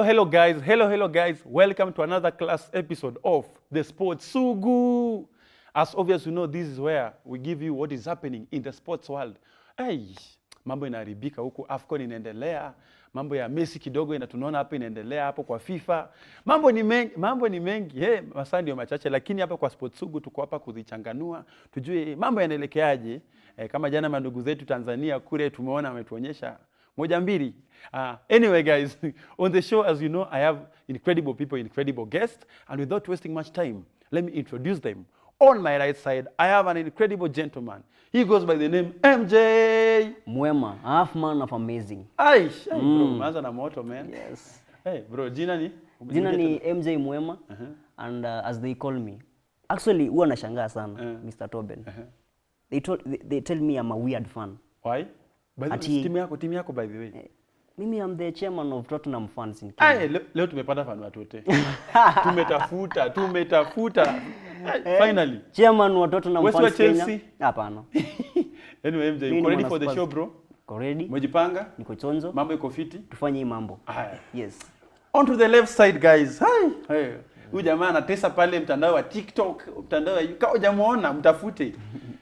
Hello guys. Hello guys. Welcome to another class episode of the Sports Sugu. As obvious you know, this is where we give you what is happening in the sports world. Hey, mambo inaharibika huku, AFCON inaendelea, mambo ya Messi kidogo tunaona hapa inaendelea hapo kwa FIFA. Mambo ni mengi. Masaa ndio machache, lakini hapa kwa Sports Sugu tuko hapa kuzichanganua, tujue mambo yanaelekeaje. Kama jana mandugu zetu Tanzania kule tumeona wametuonyesha moja mbili. Anyway guys, on the show, as you know, I have incredible people, incredible guests, and without wasting much time, let me introduce them. On my right side, I have an incredible gentleman. He goes by the name MJ. Mwema, half man of amazing. Bro, maza na moto, man. Yes. Hey, bro, jina ni? Jina ni MJ Mwema, and as they call me. Actually, huwa nashangaa sana, Mr. Toben. They tell me I'm a weird fan. Why? By the way, team yako by the way. Mimi am the chairman of Tottenham fans in Kenya. Leo tumepata fan watu wote. Tumetafuta. Finally. Chairman wa Tottenham fans Kenya. Hapana. Anyway, MJ, you ready for the show, bro? Ready? Umejipanga? Niko chonzo. Mambo iko fiti? Tufanye hii mambo. Yes. On to the left side, guys. Hi. Huyu jamaa anatesa pale mtandao wa TikTok, mtandao wa kama hujamuona mtafute.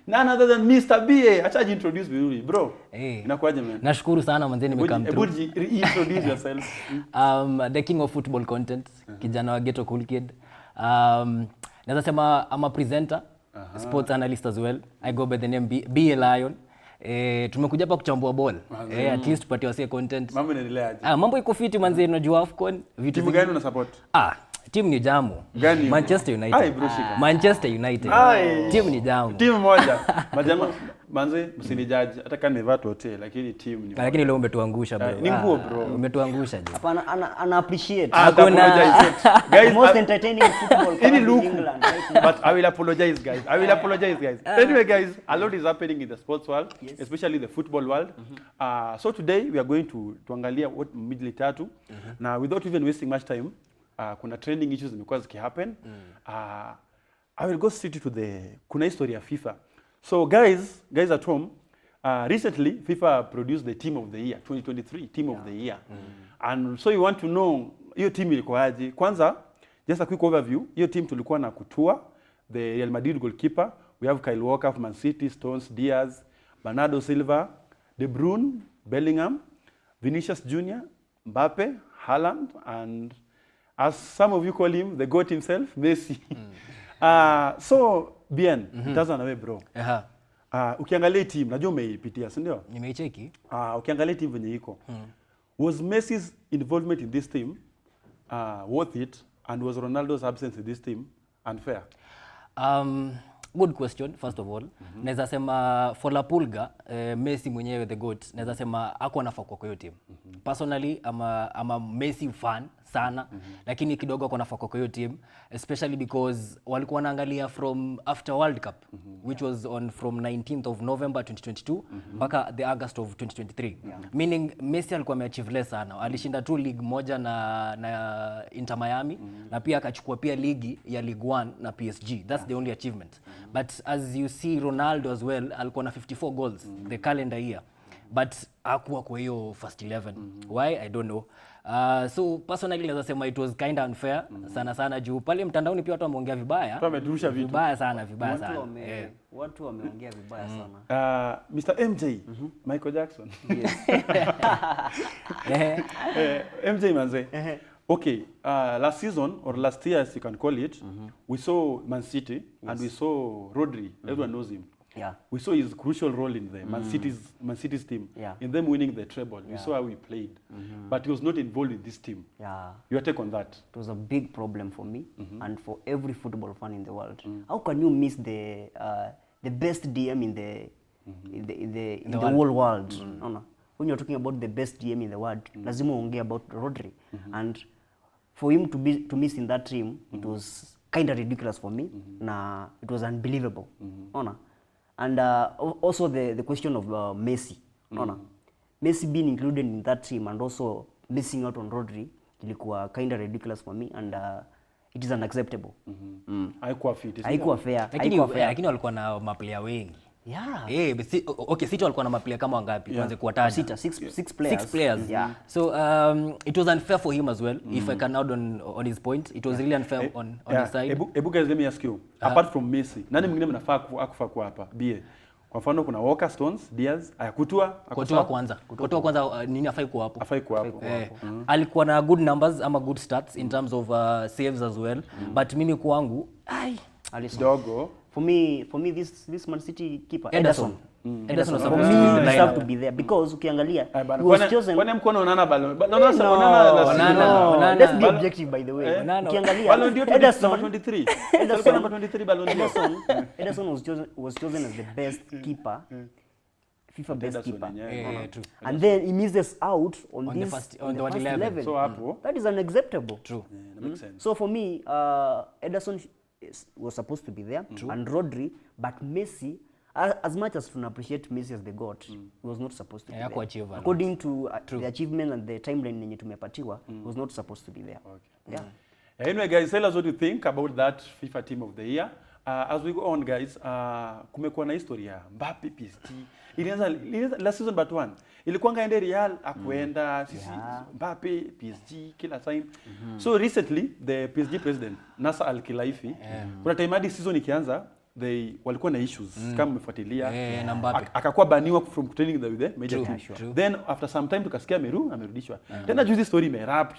None other than Mr. B. Acha introduce vizuri, bro. Inakuaje man? Nashukuru sana manze nimekam through. Would you introduce yourself? The king of football content, kijana wa ghetto cool kid. Naweza sema I'm a presenter, sports analyst as well. I go by the name B Lion. Tumekuja hapa kuchambua ball. At least tupatie wase content. Mambo inaendeleaje? Mambo iko fiti manze, unajua AFCON vitu. Timu gani una support? Timu ni jamu. Gani? Manchester United. Manchester United. Timu ni jamu. Timu moja. Majama manze msinijaji hata kama nimevaa tote lakini timu ni. Lakini leo umetuangusha bro. Ni nguo bro. Umetuangusha je. Hapana ana appreciate. Guys, most entertaining football club in England right now. But I will apologize guys. Anyway guys, a lot is happening in the sports world, especially the football world. So today we are going to tuangalia what midli tatu. Now without even wasting much time, kuna trending issues zimekuwa zikihappen. I will go straight to kuna history ya FIFA. So guys at home, recently FIFA produced the team of the year 2023 team of the year. And so you want to know hiyo team ilikuwa aje. Kwanza just a quick overview. Hiyo team tulikuwa na Kutua, the Real Madrid goalkeeper, we have Kyle Walker from Man City, Stones, Diaz, Bernardo Silva, De Bruyne, Bellingham, Vinicius Junior, Mbappe, Haaland, and as some of you call him, the GOAT himself, Messi. So, Bien, tazama nawe bro. Ukiangalia team, najua umeipitia, si ndio? Nimeicheki. Ukiangalia team venye iko. Was Messi's involvement in this team worth it, and was Ronaldo's absence in this team unfair? Good question, first of all. Naweza sema for La Pulga, Messi mwenyewe the GOAT, naweza sema hakuwa anafaa kwa hiyo team. Personally, I'm a Messi fan sana, lakini kidogo ako nafaa kwa hiyo team, especially because walikuwa wanaangalia from after World Cup, which was from 19th of November 2022 mpaka the August of 2023. Meaning Messi alikuwa ameachieve less sana. Alishinda tu league moja na Inter Miami, na pia akachukua pia ligi ya Ligue 1 na PSG. That's the only achievement. But as you see, Ronaldo as well alikuwa na 54 goals the calendar year, but hakuwa kwa hiyo first 11. Why? I don't know. So personally naweza sema it was kind of unfair sana juu pale mtandaoni pia watu wameongea vibaya. Wameturusha vitu. Vibaya sana. Watu wameongea vibaya sana. Mr. MJ, Michael Jackson. Yes. MJ manze. Okay, last season or last year as you can call it, we saw Man City and we saw Rodri. Everyone knows him. We saw his crucial role in the Man City's team, in them winning the treble. We saw how he played, but he was not involved in this team. Your take on that? It was a big problem for me and for every football fan in the world. How can you miss the best DM in the whole world? When you're talking about the best DM in the world, lazima uongee about Rodri, and for him to miss in that team, it was kind of ridiculous for me. It was unbelievable. And also the question of Messi. Messi being included in that team and also missing out on Rodri ilikuwa kind of ridiculous for me, and it is unacceptable. Haikuwa fit. Haikuwa fair. Lakini walikuwa na maplayer wengi. but okay, City walikuwa na maplayer kama wangapi? Kwanza kuwataja. Six Six players. Yeah. So it was unfair for him as well. If I can add on his point, it was really unfair on his side. Ebu guys, let me ask you. Apart from Messi, nani mwingine mnafaa akufa kwa hapa? BA. Kwa mfano kuna Walker, Stones, Diaz, Couture kwanza nini afai kuwa hapo? Afai kuwa hapo. Alikuwa na good numbers ama good stats in terms of saves as well. But mimi kwangu dogo. For me this Man City keeper Ederson was for supposed me to be deserve to be there because ukiangalia he was chosen. Kwani mkono Onana Ballon? Let's be objective by the way. Ukiangalia Ballon d'Or Ederson number 23. Ederson number 23 Ballon d'Or. Ederson was chosen as the best keeper. FIFA best keeper. True. And then he misses out on the this first 11. So hapo That is unacceptable. True. that makes sense. So for me, Ederson was supposed to be there, and Rodri, but Messi, as much as we appreciate Messi as the GOAT, he was not supposed to be there. According to the achievement and the timeline yenye tumepatiwa, he was not supposed to be there. Okay. Anyway, guys, tell us what you think about that FIFA Team of the Year. As we go on, guys, kumekuwa na historia Mbappe PSG. Ilianza last season but one. Ilikuwa ngaende Real akuenda sisi Mbappe PSG kila time. So recently the PSG president Nasser Al-Khelaifi kuna time hadi season ikianza walikuwa na issues kama umefuatilia na Mbappe akakuwa baniwa from training with the major team. Then after some time tukasikia amerudishwa. Tena juzi story imerupt.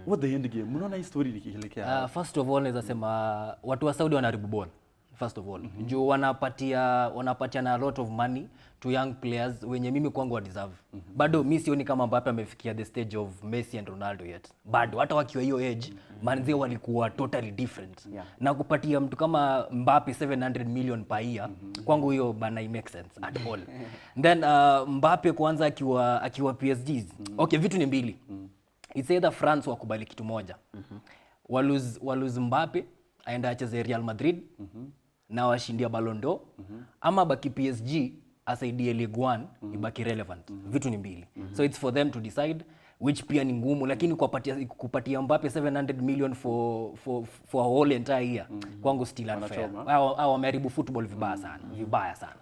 What the end game? Mnaona hii story ikielekea? First of all naweza sema watu wa Saudi wanaharibu ball. First of all, juu wanapatia na a lot of money to young players wenye mimi kwangu wa deserve. Bado mimi sioni kama Mbappe amefikia the stage of Messi and Ronaldo yet. Bado hata wakiwa hiyo age, manzi walikuwa totally different. Na kupatia mtu kama Mbappe 700 million per year, kwangu hiyo bana make sense at all. Then Mbappe kwanza akiwa PSG. Okay, vitu ni mbili. It's either France wakubali kitu moja. Waluz Mbappe aenda acheze Real Madrid na washindia Ballon d'Or ama baki PSG asaidie Ligue 1 ibaki relevant. Vitu ni mbili. So it's for them to decide, which pia ni ngumu, lakini kupatia Mbappe 700 million for a whole entire year kwangu still unfair. Hao wameharibu football vibaya sana.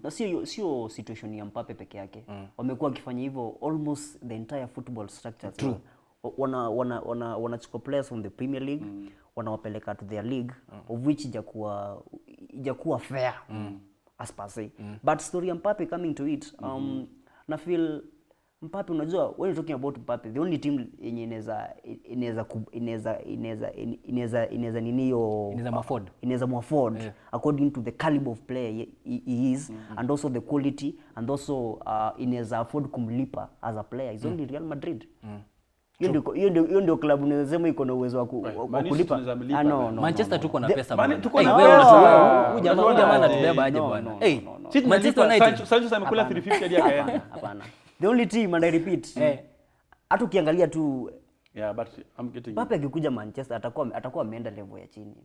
Na sio situation ya Mbappe peke yake. Wamekuwa wakifanya hivyo almost the entire football structure. True. Wanachukua players from the Premier League, wanawapeleka to their league, of which ijakuwa fair as per se. But story ya Mbappe coming to it, na feel Mbappe, unajua when you're talking about Mbappe, the only team yenye inaweza afford according to the caliber of player he is, and also the quality, and also inaweza afford kumlipa as a player is only Real Madrid. Hiyo ndio klabu unasema iko na uwezo wa kulipa. No. Manchester tuko na pesa bwana. Tuko na huyu jamaa anatubeba aje bwana. Manchester United Sanchez amekula 350 hadi akaenda. Hapana. The only team, and I repeat, hata ukiangalia tu but I'm getting Mbappe akikuja Manchester atakuwa ameenda level ya chini.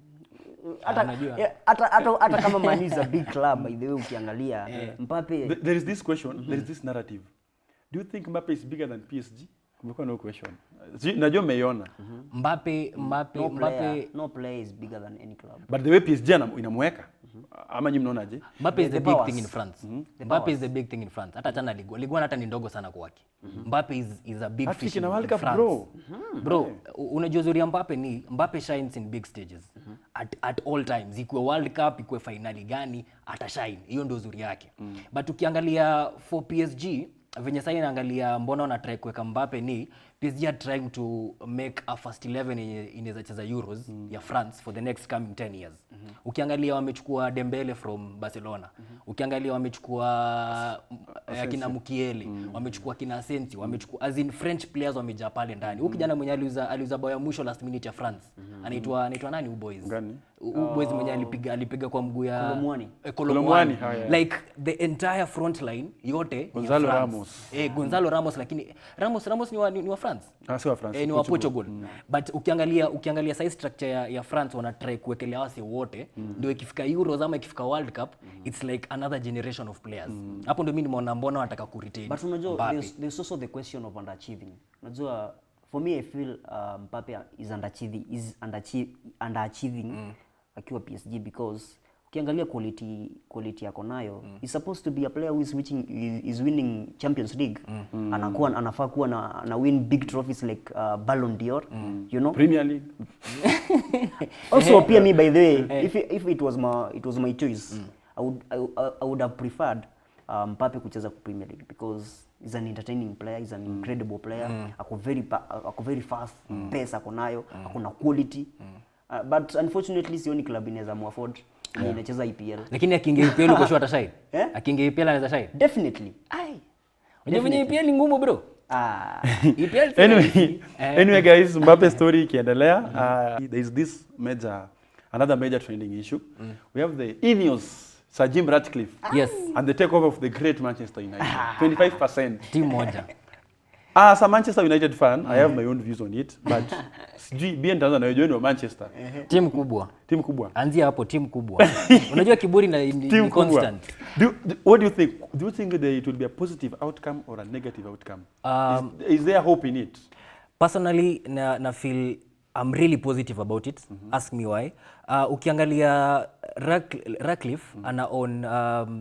Hata kama Man is a big club, by the way ukiangalia Mbappe, there is this question, there is this narrative. Do you think Mbappe is bigger than PSG? Kumekuwa no question. Najua umeiona. Mbappe no player is bigger than any club. But the way PSG inamweka ama nyinyi mnaonaje? Mbappe is the big thing in France. Mbappe is the big thing in France. Hata tena Ligue 1 hata ni ndogo sana kwake. Mbappe is a big fish in World Cup, France. Bro, unajua uzuri ya Mbappe ni Mbappe shines in big stages. At all times. Ikuwe World Cup, ikuwe finali gani, atashine. Hiyo ndio uzuri yake. But ukiangalia for PSG, venye sasa inaangalia mbona wana try kuweka Mbappe ni PSG are trying to make a first 11 inaweza cheza Euros ya France for the next coming 10 years. Ukiangalia wamechukua Dembele from Barcelona. Ukiangalia wamechukua akina Mukiele, wamechukua kina Asensio, wamechukua as in French players wamejaa pale ndani. Huyu kijana mwenye aliuza bao ya mwisho last minute ya France. Anaitwa nani huyu boys? Boys mwenye alipiga kwa mguu ya Colomwani. Like the entire front line yote Gonzalo Ramos. Gonzalo Ramos, lakini Ramos ni wa France. Si wa France. Ni wa Portugal. But ukiangalia size structure ya France wana try kuwekelea wase wote ndio ikifika Euros ama ikifika World Cup it's like another generation of players. Hapo ndio mimi nimeona mbona wanataka kuretain. But unajua there's also the question of underachieving. Unajua for me I feel Mbappe is underachieving akiwa PSG because ukiangalia quality yako nayo, is supposed to be a player who is winning Champions League. Anafaa kuwa na win big trophies like Ballon d'Or, you know, Premier League. Also pia me, by the way, if it was my choice, I would have preferred Mbappe kucheza ku Premier League because he's an entertaining player, he's an incredible player, ako very fast, pace ako nayo, ako na quality. But unfortunately sioni club inaweza muafford inacheza EPL. Lakini akiingia EPL uko sure atashine. Akiingia EPL anaweza shine. Definitely. Unajua EPL ni ngumu bro. EPL. Anyway guys, Mbappe story ikiendelea, there is this another major trending issue. We have the Ineos Sir Jim Ratcliffe. Yes. And the takeover of the great Manchester United. 25%. Team moja. As a Manchester United fan, I have my own views on it, but BN Tanzania join Manchester. Team kubwa. Team kubwa. Anzia hapo team kubwa. Unajua kiburi ni constant. What do you think? Do you think that it will be a positive outcome or a negative outcome? Is there hope in it? Personally, na feel I'm really positive about it. Ask me why. Ukiangalia Ratcliffe ana own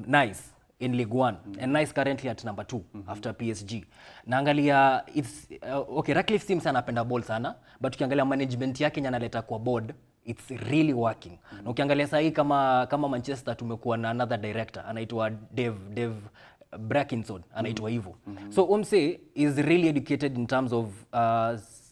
Nice in League 1 and Nice currently at number 2 after PSG. Naangalia it's okay, Ratcliffe seems anapenda ball sana, but ukiangalia management yake analeta kwa board, it's really working. Na ukiangalia sasa kama Manchester tumekuwa na another director anaitwa Dave Brackinson anaitwa hivyo. So Umse is really educated in terms of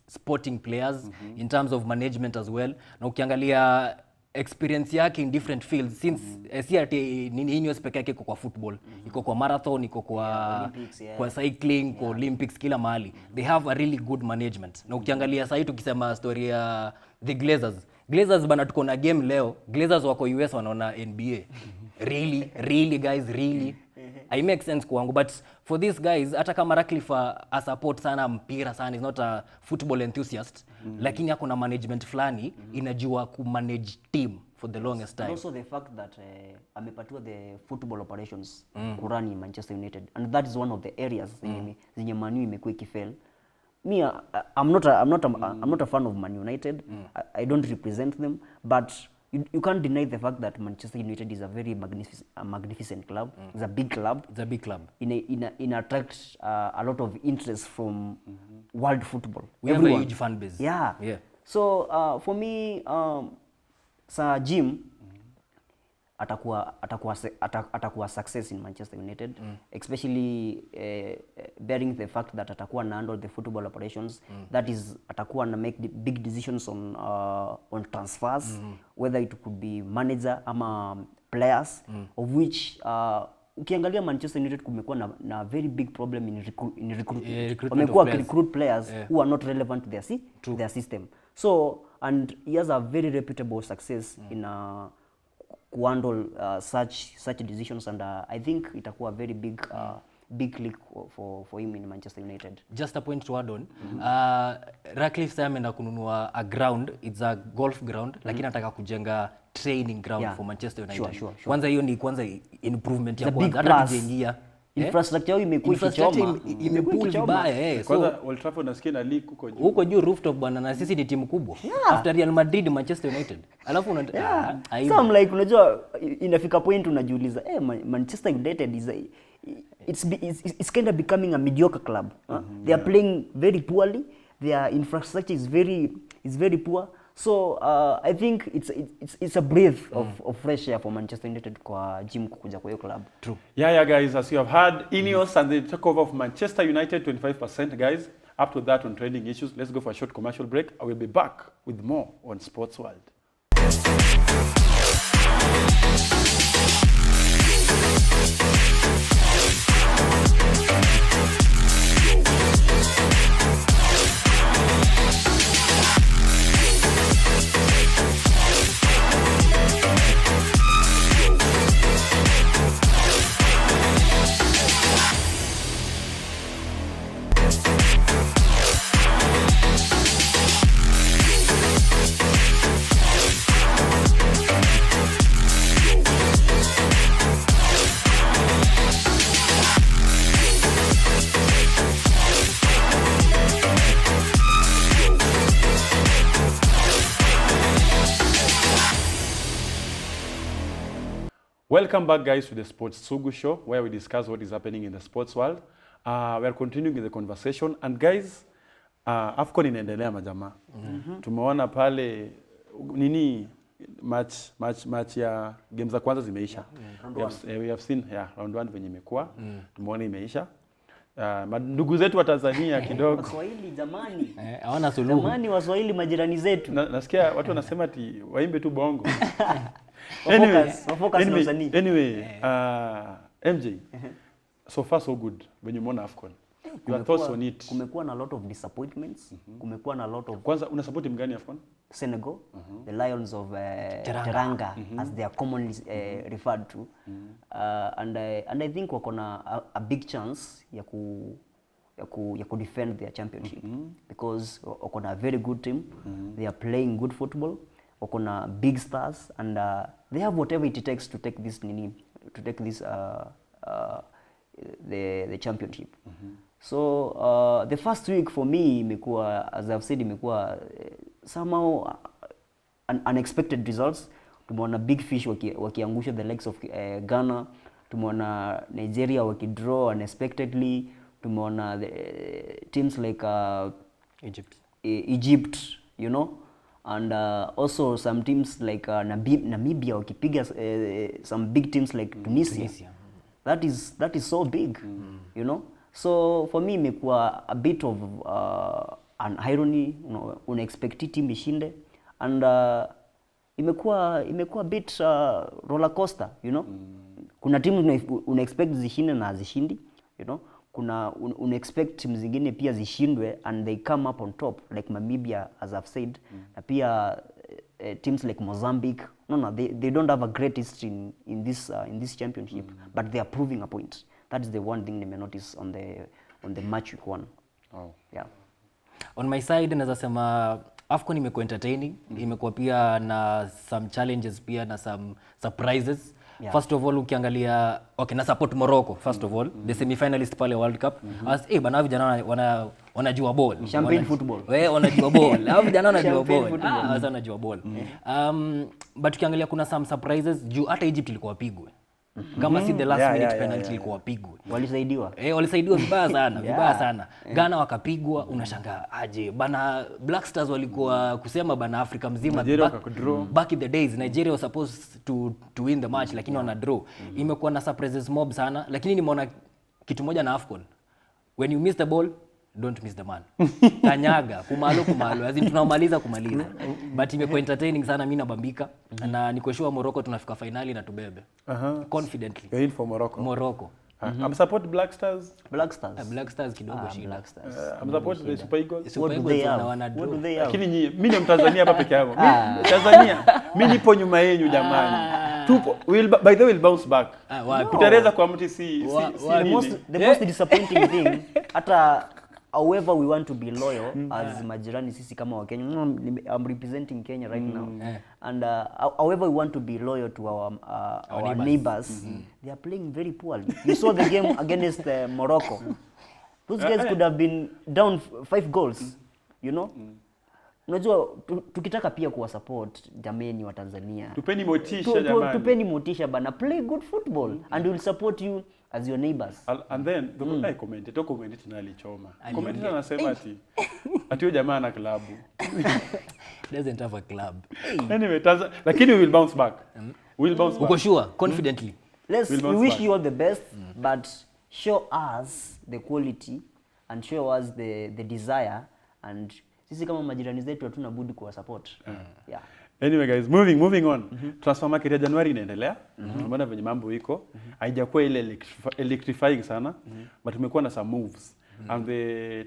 sporting players, in terms of management as well. Na ukiangalia experience yake in different fields since si ati Ineos peke yake iko kwa football, iko kwa marathon, iko kwa kwa cycling, kwa Olympics, kila mahali. They have a really good management. Na ukiangalia sasa tukisema story ya the Glazers bana, tuko na game leo. Glazers wako US wanaona NBA. Really guys, really. I make sense kwangu, but for these guys, hata kama Ratcliffe a support sana mpira sana, is not a football enthusiast, lakini ako na management fulani inajua ku manage team for the longest time. And also the fact that amepatiwa the football operations kurani Manchester United, and that is one of the areas zenye Man U imekuwa ikifail. Me, I'm not a fan of Man United. I don't represent them, but you can't deny the fact that Manchester United is a very magnificent club. It's a big club. It's a big club. In attracts a lot of interest from world football. We have a huge fan base. Yeah. So for me, Sir Jim atakuwa success in Manchester United, especially bearing the fact that atakuwa na handle the football operations. That is, atakuwa na make the big decisions on transfers, whether it could be manager ama players, of which ukiangalia Manchester United kumekuwa na very big problem in recruitment. Wamekuwa recruit players who are not relevant to their system. So, and he has a very reputable success in handle such decisions, and I think itakuwa very big league for him in Manchester United. Just a point to add on, Ratcliffe sasa ameenda kununua a ground, it's a golf ground, lakini anataka kujenga training ground for Manchester United. Sure. Kwanza hiyo ni improvement ya kwanza, hata kujengia infrastructure yao imekuwa ikichoma, imekuwa vibaya. Kwanza Old Trafford nasikia na league huko juu rooftop bwana, na sisi ni timu kubwa after Real Madrid, Manchester United. Alafu so I'm like, unajua inafika point unajiuliza Manchester United it's kind of becoming a mediocre club. They are playing very poorly, their infrastructure is very poor. So I think it's a breath of fresh air for Manchester United kwa Jim kukuja kwa hiyo club. True. Yeah guys, as you have heard, Ineos and the takeover of Manchester United, 25% guys. Up to that on trending issues. Let's go for a short commercial break. I will be back with more on Sports World. Welcome back, guys, to the Sports Sugu show, where we discuss what is happening in the sports world. We are continuing with the conversation, and guys, AFCON inaendelea majamaa. Tumeona pale nini match ya games za kwanza zimeisha. We have seen round 1 venye imekuwa. Tumeona imeisha. Ndugu zetu wa Tanzania kidogo. Waswahili jamani. Hawana suluhu. Jamani Waswahili majirani zetu. Nasikia watu wanasema ati waimbe tu bongo. Anyway, MJ, so far so good when you mona AFCON. Your thoughts on it? Kumekuwa na lot of disappointments. Kumekuwa na lot of... Kwanza una support timu gani AFCON? Senegal, the Lions of Teranga, as they are commonly referred to. And I think wako na a big chance ya ku defend their championship because wako na a very good team. They are playing good football. Wako na big stars, and they have whatever it takes to take this the championship. So the first week for me imekuwa, as I've said, imekuwa somehow unexpected results. Tumeona big fish wakiangusha the likes of Ghana. Tumeona Nigeria wakidraw unexpectedly. Tumeona teams like Egypt, you know, and also some teams like Namibia wakipiga some big teams like Tunisia. That is so big, you know. So for me imekuwa a bit of an irony, you know, unexpected team ishinde, and imekuwa a bit roller coaster, you know. Kuna timu unexpect zishinde na zishindi, you know. Kuna unexpect team zingine pia zishindwe and they come up on top like Namibia, as I've said. Na pia teams like Mozambique, they don't have a great history in this championship, but they are proving a point. That is the one thing they may notice on the match week 1. Oh. Yeah. On my side naweza sema AFCON imekuwa entertaining, imekuwa pia na some challenges pia na some surprises. Yeah. First of all ukiangalia na support Morocco first of all, the semi-finalist pale World Cup. As bana vijana wanajua ball. Champagne football. Wanajua ball. Hao vijana wanajua ball. Wanajua ball. But ukiangalia kuna some surprises juu hata Egypt ilikuwa pigwe. Kama si the last minute penalty ilikuwa pigwe. Walisaidiwa. Walisaidiwa vibaya sana, vibaya sana. Ghana wakapigwa, unashangaa aje. Bana Black Stars walikuwa kusema bana Afrika mzima back in the days Nigeria was supposed to win the match, lakini wana draw. Imekuwa na surprises mob sana, lakini nimeona kitu moja na AFCON. When you miss the ball, don't miss the man. Kanyaga, kumalo. Azin tunamaliza kumaliza. But imekuwa entertaining sana, mimi nabambika. Na niko sure Morocco tunafika finali na tubebe. Confidently. You're in for Morocco. Morocco. I'm support Black Stars. Black Stars. Black Stars kidogo shida. Black Stars. I'm support the Super Eagles. What do they have? Lakini nyinyi, mimi ni Mtanzania hapa peke yangu. Tanzania, mimi nipo nyuma yenu jamani. Tupo, by the way, we'll bounce back. Kutereza kwa mti si the most disappointing thing, hata however we want to be loyal as majirani sisi kama wa Kenya. I'm representing Kenya right now. And however we want to be loyal to our neighbors, they are playing very poorly. You saw the game against Morocco. Those guys could have been down 5 goals, you know. Unajua tukitaka pia kuwa support jameni wa Tanzania. Tupeni motisha jamani. Tupeni motisha bana, play good football and we'll support you as your neighbors. And then the guy commented tunalichoma. Commented anasema ati huyo jamaa ana klabu. Doesn't have a club. Anyway, lakini we will bounce back. We'll bounce back. Uko sure confidently. We wish you all the best, but show us the quality and show us the desire, and sisi kama majirani zetu hatuna budi kuwa support. Yeah. Anyway guys, moving on. Transfer market ya January inaendelea. Tumeona venye mambo iko. Haijakuwa ile electrifying sana, but tumekuwa na some moves. And the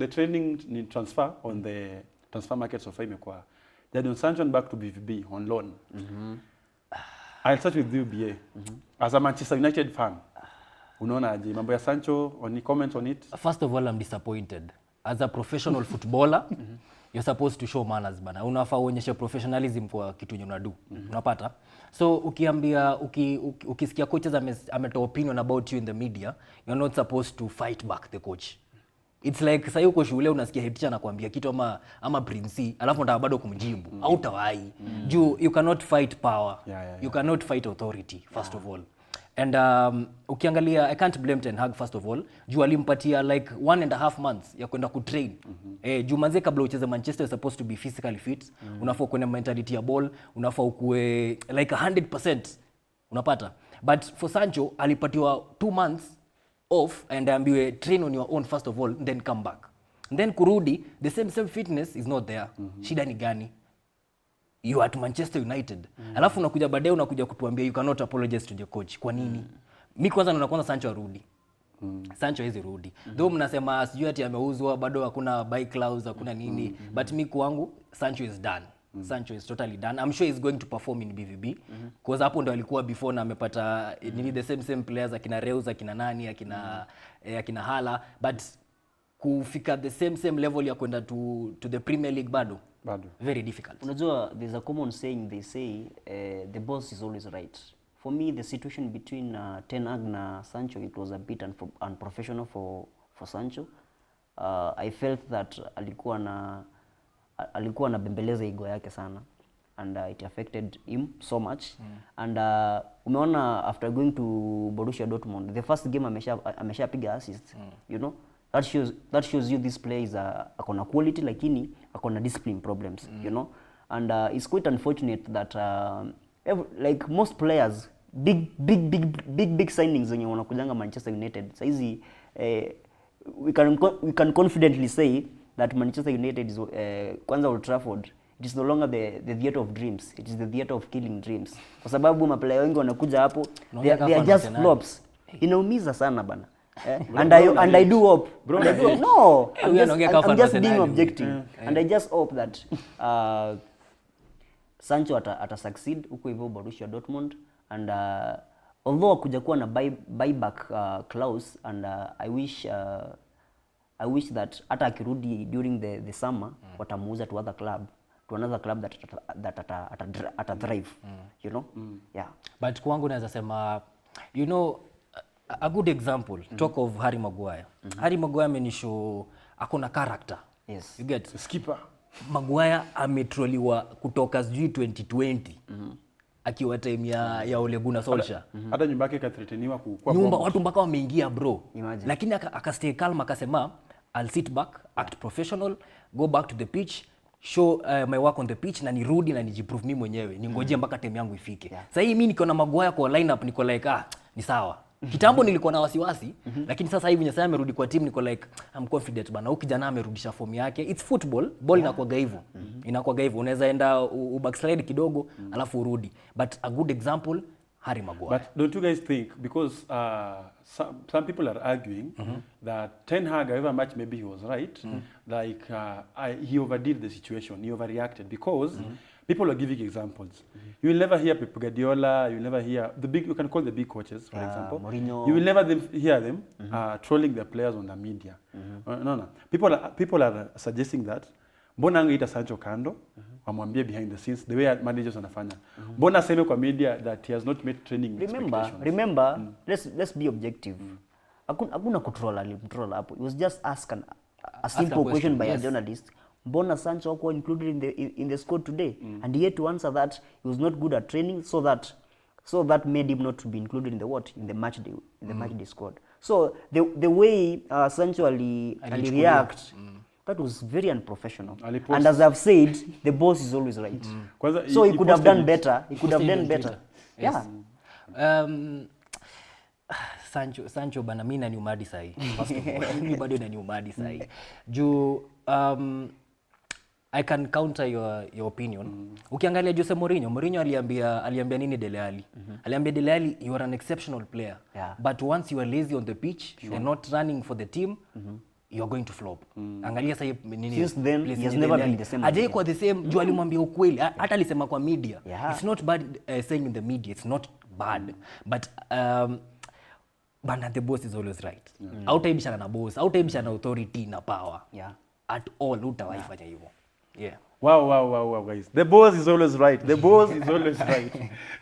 trending ni transfer on the transfer market so far imekuwa Jadon Sancho back to BVB on loan. I'll start with you, BA. As a Manchester United fan, unaona aje mambo ya Sancho? Any comments on it? First of all, I'm disappointed. As a professional footballer, you're supposed to show manners bana. Unafaa uonyeshe professionalism kwa kitu unadu. Unapata? So ukiambia ukisikia coaches ametoa opinion about you in the media, you're not supposed to fight back the coach. It's like sasa uko shule unasikia head teacher anakuambia kitu ama principal alafu unataka bado kumjibu au tawai. Juu you cannot fight power. You cannot fight authority first of all. And ukiangalia I can't blame Ten Hag first of all. Juu alimpatia like 1.5 months ya kwenda kutrain. Juu manze kabla ucheze Manchester you're supposed to be physically fit. Unafaa kuwa na mentality ya ball, unafaa ukue like 100%. Unapata? But for Sancho alipatiwa 2 months off and ambiwe train on your own first of all then come back. And then kurudi the same fitness is not there. Shida ni gani? You are at Manchester United. Alafu unakuja baadaye unakuja kutuambia you cannot apologize to your coach. Kwa nini? Mimi kwanza naona kwanza Sancho arudi. Sancho hizi rudi. Though mnasema sijui ati ameuzwa bado hakuna buy clause hakuna nini but mimi kwangu Sancho is done. Sancho is totally done. I'm sure he's going to perform in BVB because hapo ndo alikuwa before na amepata nini the same players akina Reus akina nani akina Hala but kufika the same level ya kwenda to the Premier League bado very difficult. Unajua there's a common saying they say the boss is always right. For me the situation between Ten Hag na Sancho it was a bit unprofessional for Sancho. I felt that alikuwa na bembeleza ego yake sana and it affected him so much and umeona after going to Borussia Dortmund the first game ameshapiga assist you know that shows you this player is akona quality lakini akona discipline problems you know and it's quite unfortunate that like most players big signings wenye wanakujanga Manchester United saizi we can confidently say that Manchester United is kwanza Old Trafford it is no longer the theater of dreams, it is the theater of killing dreams kwa sababu maplayer wengi wanakuja hapo they are just flops. Inaumiza sana bana. And I do hope bro, no I'm just being objective and I just hope that Sancho ata succeed huko hivyo Borussia Dortmund and although kuja kuwa na buyback clause and I wish that hata akirudi during the summer watamuuza to another club that ata thrive you know yeah. But kwangu naweza sema you know a good example talk of Harry Maguire. Harry Maguire amenishow akona character. Yes. You get skipper. Maguire ametroliwa kutoka sijui 2020 akiwa time ya Ole Gunnar Solskjaer. Hata nyumba yake ikathreateniwa kwa nyumba watu mpaka wameingia bro. Imagine. Lakini akastay calm akasema I'll sit back, act professional, go back to the pitch, show my work on the pitch na nirudi na nijiprove mimi mwenyewe. Ningoje mpaka time yangu ifike. Sasa hii mimi niko na Maguire kwa lineup niko like ni sawa. Kitambo nilikuwa na wasiwasi lakini sasa hivi nyasa amerudi kwa team niko like I'm confident bana. Huyu kijana amerudisha form yake. It's football, ball inakuwa hivyo. Inakuwa hivyo. Unaweza enda backslide kidogo alafu urudi. But a good example Harry Maguire. But don't you guys think because some people are arguing that Ten Hag, however much maybe he was right, like he overdid the situation, he overreacted because people are giving examples. You will never hear Pep Guardiola, you will never hear you can call the big coaches, for example. Mourinho. You will never hear them trolling their players on the media. No. People are suggesting that mbona angeita Sancho kando wamwambie behind the scenes the way managers wanafanya. Mbona aseme kwa media that he has not met training expectations. Remember let's be objective. Hakuna control hapo. It was just a simple question by a journalist. Mbona Sancho hakuwa included in the squad today and he had to answer that he was not good at training so that made him not to be included in the match day squad. So the way Sancho ali react that was very unprofessional. And as I've said, the boss is always right. So he could have done better. He could have done better. Yes. Sancho bana mimi na niumadi sahi. Mimi bado na niumadi sahi. Juu I can counter your opinion. Ukiangalia Jose Mourinho aliambia nini Dele Alli? Aliambia Dele Alli you are an exceptional player. Yeah. But once you are lazy on the pitch and not running for the team, you are going to flop. Angalia sasa nini. Since then he has never been the same. Ajai kwa the same. Juu alimwambia ukweli. Hata alisema kwa media. Yeah. It's not bad saying in the media. It's not bad. But bana the boss is always right. Hautaibishana na boss, hautaibishana na authority na power. Yeah. At all hutawaifanya hivyo. Yeah. Wow, guys. The boss is always right. The boss is always right.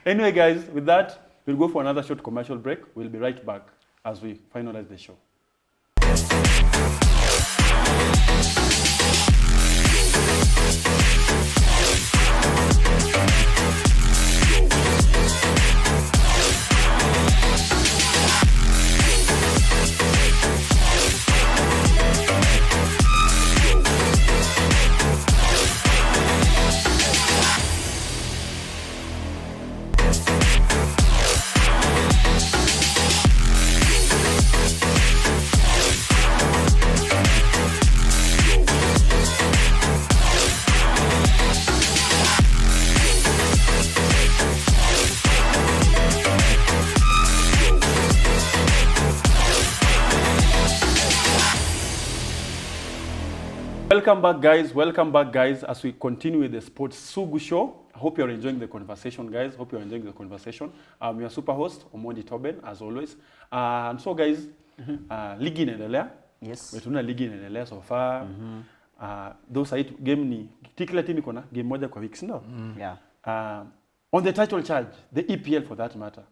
Anyway, guys, with that, we'll go for another short commercial break. We'll be right back as we finalize the show. Welcome back guys as we continue with the Sports Sugu show. I hope you're enjoying the conversation guys. I'm your super host Omondi Toben as always. And so guys, ligi inaendelea. Yes. We're ligi inaendelea so far. Those are game ni kila team iko na game moja kwa week, no? Yeah. On the title charge, the EPL for that matter.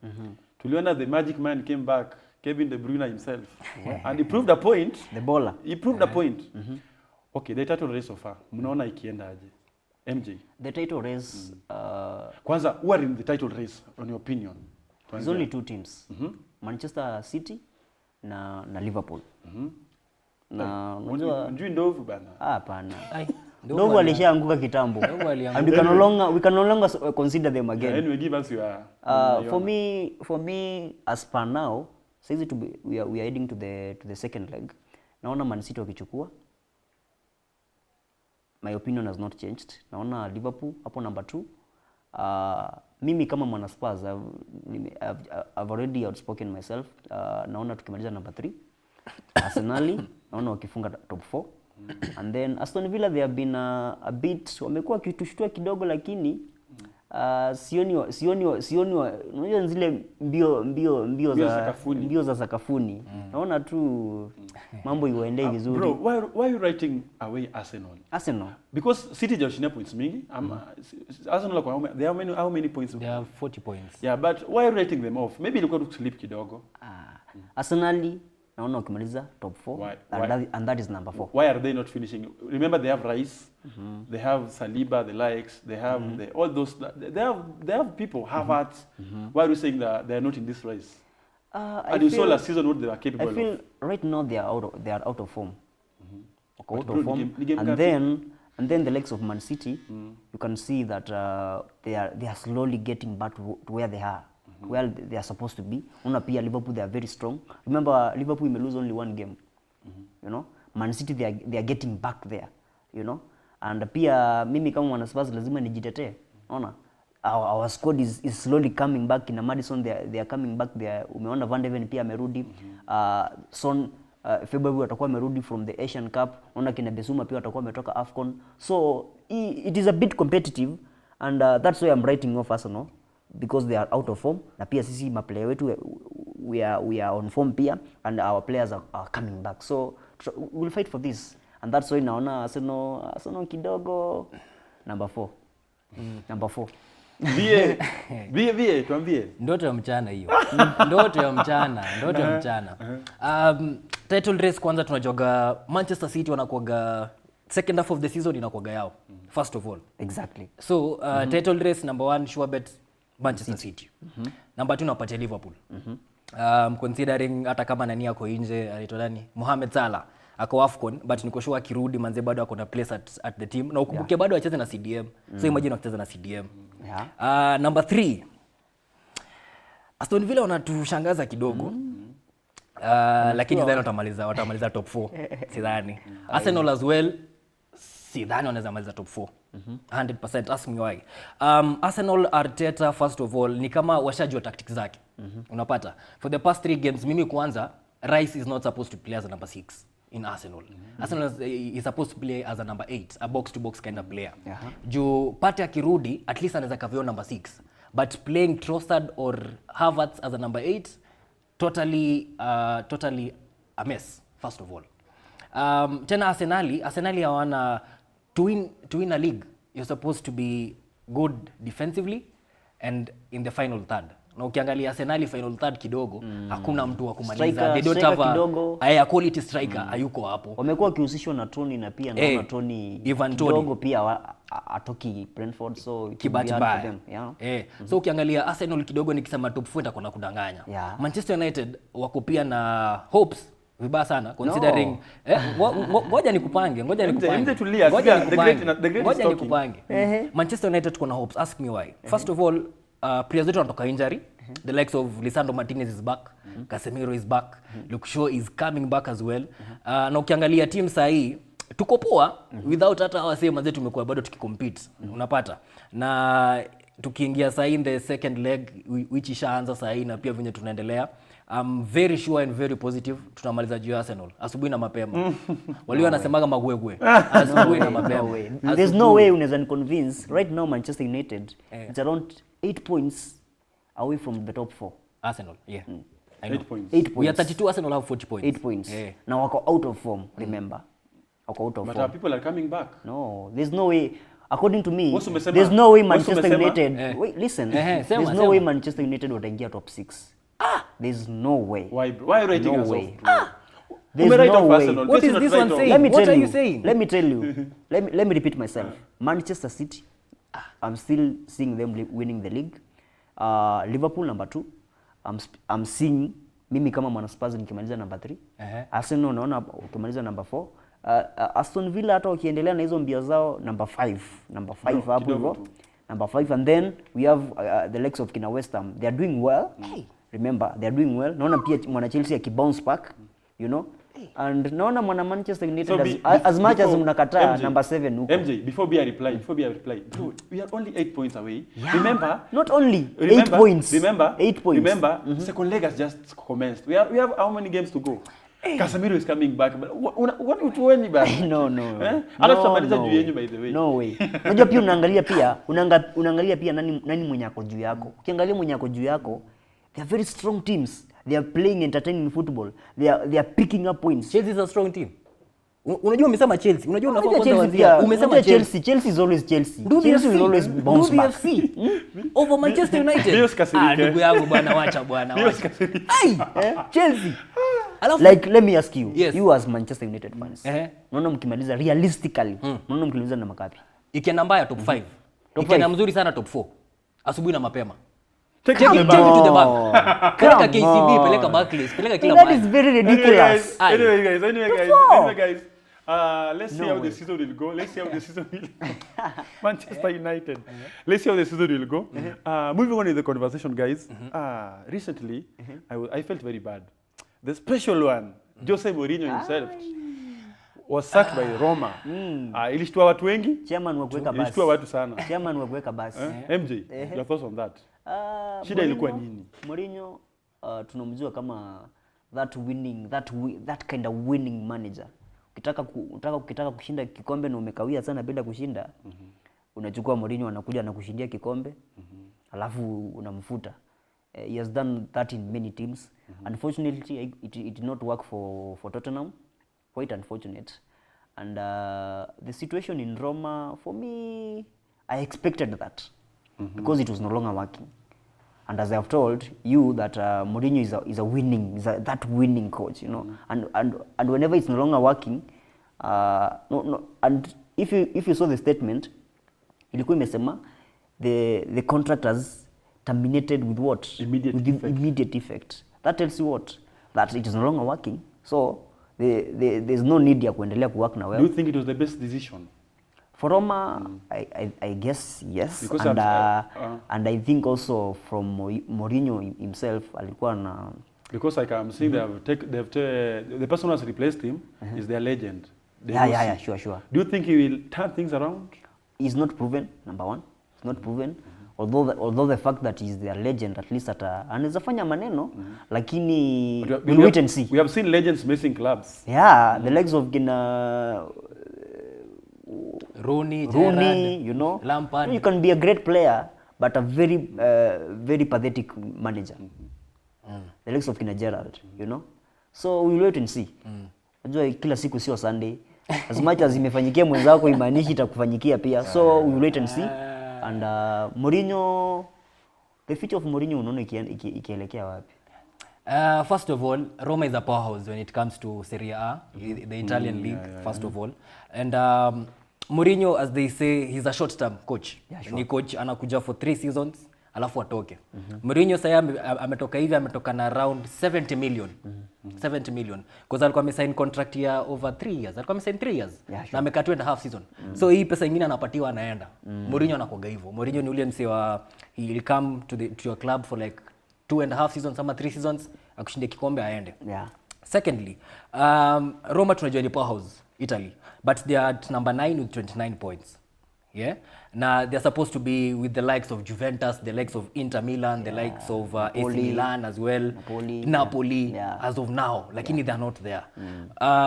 Tuliona the magic man came back, Kevin De Bruyne himself. And he proved a point. The baller. He proved a point. Okay, the title race so far. Mnaona ikienda aje? MJ. The title race Kwanza, who are in the title race on your opinion? There's only two teams. Manchester City na Liverpool. Na unajua ndovu bana. Hapana. Ai. Ndovu alishaanguka kitambo. And we can no longer consider them again. Anyway, give us your for me as per now, says it we are heading to the second leg. Naona Man City wakichukua. My opinion has not changed. Naona Liverpool hapo number 2. Mimi kama mwana Spurs I've already outspoken myself. Naona tukimaliza number 3. Arsenal naona wakifunga top 4. And then Aston Villa they have been a bit wamekuwa kitushtua kidogo lakini sioni unajua zile mbio za sakafuni. Naona tu mambo iwaendee vizuri. Bro, why are you writing away Arsenal? Because City just points mingi. Arsenal they have how many points? They have 40 points. Yeah, but why are you writing them off? Maybe ilikuwa tu sleep kidogo. Arsenal naona wakimaliza top 4 and that is number 4. Why are they not finishing? Remember they have Rice, they have Saliba, the likes, they have all those they have people, Havertz. Why are you saying that they are not in this race? And you saw last season what they were capable of. I feel right now they are out of form. Out of form. And then the likes of Man City, you can see that they are slowly getting back to where they are. Where they are supposed to be. Una pia Liverpool they are very strong. Remember Liverpool may lose only one game. You know, Man City they are getting back there, you know. And pia mimi kama mwana Spurs lazima nijitetee. Unaona? Our squad is slowly coming back. In Madison they are coming back there. Umeona Van de Ven pia amerudi. Son February watakuwa amerudi from the Asian Cup. Unaona kina Besuma pia watakuwa wametoka AFCON. So it is a bit competitive and that's why I'm writing off Arsenal. Because they are out of form na pia sisi maplayer wetu we are on form pia and our players are coming back, so we'll fight for this and that's why naona Arsenal kidogo number 4. Number 4. Vie tuambie ndoto ya mchana hiyo. Ndoto ya mchana. Title race kwanza tunajoga Manchester City wanakuaga second half of the season inakuaga yao first of all. Exactly. So title race number 1 sure bet Manchester City. Number 2 napatia Liverpool. Considering hata kama nani yako nje anaitwa nani? Mohamed Salah ako AFCON but niko sure akirudi manze bado ako na place at the team. Na ukumbuke bado acheze na CDM. So imagine wakicheza na CDM. Yeah. Number 3. Aston Villa wanatushangaza kidogo. Lakini dhani watamaliza top 4. Sidhani. Arsenal as well. Sidhani wanaweza maliza top 4. 100%. Ask me why. Arsenal Arteta first of all ni kama washajua tactics zake. Unapata for the past 3 games mimi kwanza Rice is not supposed to play as a number 6 in Arsenal. Arsenal is supposed to play as a number 8, a box to box kind of player. Juu Partey akirudi at least anaweza kavio number 6, but playing Trossard or Havertz as a number 8 totally a mess first of all. Tena Arsenal hawana to win a league you're supposed to be good defensively and in the final third. Na ukiangalia Arsenal final third kidogo, hakuna mtu wa kumaliza. They don't Striker have kidogo. a quality striker, hayuko hapo. Wamekuwa wakihusishwa na Tony na pia naona Tony kidogo pia atoki Brentford, so kibati baya. So ukiangalia Arsenal kidogo nikisema top 4 itakuwa kudanganya. Manchester United wako pia na hopes vibaya sana considering ngoja nikupange. Manchester United tuko na hopes, ask me why. First of all, players wetu wanatoka injury. The likes of Lisandro Martinez is back, Casemiro is back, Luke Shaw is coming back as well. Na ukiangalia team sahi tuko poa without hata hawa sema zetu tumekuwa bado tukikompete. Unapata? Na tukiingia sahi in the second leg which ishaanza sahi na pia venye tunaendelea, I'm very sure and very positive tutamaliza juu Arsenal asubuhi na mapema. Walio wanasemaga magwegwe asubuhi na mapema. There's no way unaweza convince right now Manchester United it's around 8 points away from the top 4. Arsenal, yeah. 8 points. 8 points. We are 32, Arsenal have 40 points. 8 points. Now wako out of form, remember. Wako out of but form. But people are coming back. No, there's no way. According to me, there's no way Manchester United. Wait, listen. There's no way Manchester United wataingia top 6. There's no way. Why are you writing us off? There's no way. What is this one saying? What are you saying? Let me tell you. Let me repeat myself. Manchester City, I'm still seeing them winning the league. Liverpool number 2. I'm seeing mimi kama mwana Spurs nikimaliza number 3. Arsenal naona ukimaliza number 4. Aston Villa hata ukiendelea na hizo mbio zao number 5 hapo hivyo. Number 5, and then we have the likes of kina West Ham. They are doing well. Remember, they are doing well. Naona pia mwana Chelsea akibounce back, you know. And naona mwana Manchester United so as much as mnakataa number 7 huko. MJ, before I reply, bro, we are only 8 points away. Remember, not only 8 points. Remember, 8 points. Remember, second leg has just commenced. We have how many games to go? Casemiro is coming back. But what utueni bana? No. Ala tutamaliza juu yenu by the way. No way. Unajua pia unaangalia pia nani mwenye ako juu yako. Ukiangalia mwenye ako juu yako, they are very strong teams. They are playing entertaining football. They are picking up points. Chelsea is a strong team. Unajua umesema Chelsea. Unajua unafaa kwanza wazia. Umesema Chelsea. Chelsea is always Chelsea. Chelsea will always bounce back. Over Manchester United. Ndugu yangu bwana, wacha bwana. Chelsea. Like let me ask you, you as Manchester United fans. Unaona mkimaliza realistically, unaona mkimaliza na makapi? Ikienda mbaya top 5. Ikienda mzuri sana top 4. Asubuhi na mapema. Take it to the bank. Peleka KCB, peleka Barclays, peleka kila mahali. That is very ridiculous. Anyway guys. Let's see how the season will go. Manchester United. Let's see how the season will go. Moving on with the conversation, guys. Recently, I felt very bad. The special one, Jose Mourinho himself, was sacked by Roma. Ilishtua watu wengi. Chairman wa kuweka basi. Ilishtua watu sana. Chairman wa kuweka basi. MJ, your thoughts on that? Shida ilikuwa nini? Mourinho tunamjua kama that kind of winning manager. Ukitaka kushinda kikombe na umekawia sana bila kushinda, unachukua Mourinho anakuja na kushindia kikombe, alafu unamfuta. He has done that in many teams. Unfortunately, it did not work for Tottenham. Quite unfortunate. And the situation in Roma, for me, I expected that because it was no longer working. And as I have told you that Mourinho is that winning coach, you know. And whenever it's no longer working, and if you saw the statement, ilikuwa imesema the contractors terminated with what? Immediate effect. That tells you what? That it is no longer working. So there's no need ya kuendelea kuwork na well. Do you think it was the best decision? For Roma, I guess yes. Because and I think also from Mourinho himself alikuwa na, because like I'm seeing the person who has replaced him is their legend. Sure. Do you think he will turn things around? He's not proven, number one. He's not proven. Although the fact that he's their legend, at least anaweza fanya maneno, lakini we'll wait and see. We have seen legends missing clubs. Yeah, the legs of Gina Rooney, you know. Lampard. You can be a great player, but a very pathetic manager. The legs of Gina Gerrard, you know. So we'll wait and see. Unajua kila siku sio Sunday. As much as imefanyikia mwenzako imaanishi itakufanyikia pia. So we'll wait and see. And Mourinho, The future of Mourinho unaona ikielekea wapi? First of all, Roma is a powerhouse when it comes to Serie A, the Italian league, first of all. And Mourinho, as they say, he's a short-term coach. Yeah, sure. Ni coach anakuja for 3 seasons, alafu atoke. Mourinho sasa ametoka hivi, ametoka na around 70 million. 70 million. Because alikuwa amesign contract ya over 3 years. Alikuwa amesign 3 years. Yeah, sure. Na amekaa 2.5 season. So hii pesa nyingine anapatiwa anaenda. Mourinho anakuwa hivyo. Mourinho ni ule msee wa he will come to your club for like 2.5 seasons ama 3 seasons akushinde kikombe aende. Yeah. Secondly, Roma tunajua ni powerhouse Italy, but they are at number 9 with 29 points. Yeah. Now they're supposed to be with the likes of Juventus, the likes of Inter Milan, the likes of AC Milan as well, Napoli as of now. Lakini they're not there.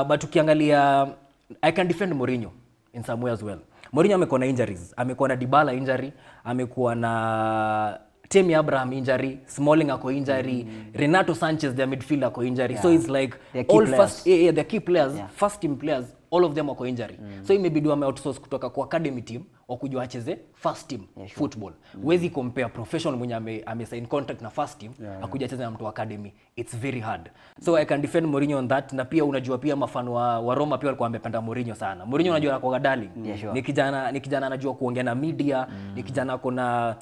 But ukiangalia, I can defend Mourinho in some way as well. Mourinho amekuwa na injuries, amekuwa na Dybala injury, amekuwa na Tammy Abraham injury, Smalling ako injury, Renato Sanchez their midfielder ako injury. So it's like all first the key players, first team players, all of them ako injury. So imebidi wame outsource kutoka kwa academy team wakujua acheze first team football. Huwezi compare professional mwenye ame sign contract na first team akuja acheze na mtu academy. It's very hard. So I can defend Mourinho on that. Na pia unajua pia mafano wa Roma pia walikuwa wamependa Mourinho sana. Mourinho unajua anakuwa darling. Ni kijana anajua kuongea na media, ni kijana akona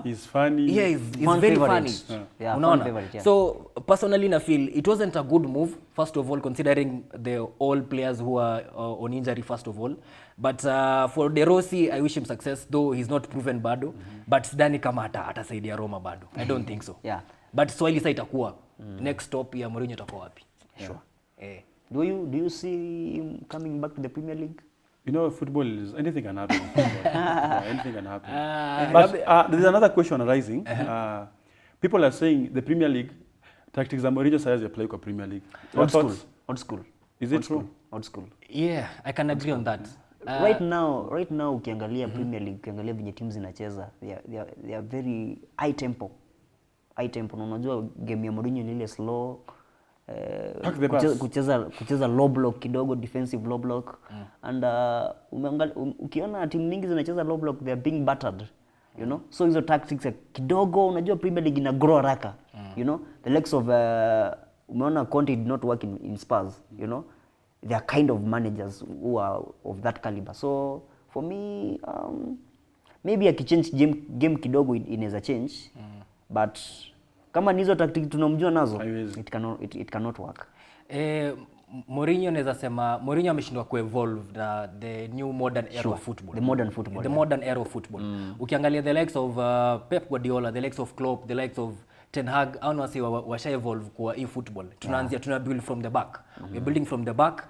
he's funny. Yeah, he's very funny. Yeah, unaona? So personally I feel it wasn't a good move, first of all, considering the all players who are on injury first of all. But for De Rossi, I wish him success, though he's not proven bado. But sidhani kama atasaidia Roma bado. I don't think so. Yeah. But Swahili sasa itakuwa next stop ya Mourinho itakuwa wapi? Sure. Do you see him coming back to the Premier League? You know, football is anything can happen. Anything can happen. But there's another question arising. People are saying the Premier League tactics za Mourinho says they play kwa Premier League. Old school. Is it true? Old school. Yeah, I can agree on that. Right now ukiangalia Premier League, ukiangalia venye teams zinacheza, they are very high tempo. Na unajua game ya Mourinho ni ile slow, kucheza low block kidogo, defensive low block. And ukiona team mingi zinacheza low block, they are being battered, you know. So hizo tactics kidogo, unajua Premier League ina grow haraka, you know. The likes of umeona Conte did not work in Spurs, you know. They are kind of managers who are of that caliber. So for me, maybe akichange game kidogo inaweza change, but kama nizo tactic tunamjua nazo, it cannot work. Mourinho naweza sema Mourinho ameshindwa kuevolve na the new modern era of football. The modern football. The modern era of football. Ukiangalia the likes of Pep Guardiola, the likes of Klopp, the likes of Ten Hag, au wasi washa evolve kwa football. Tunaanzia tuna build from the back. We're building from the back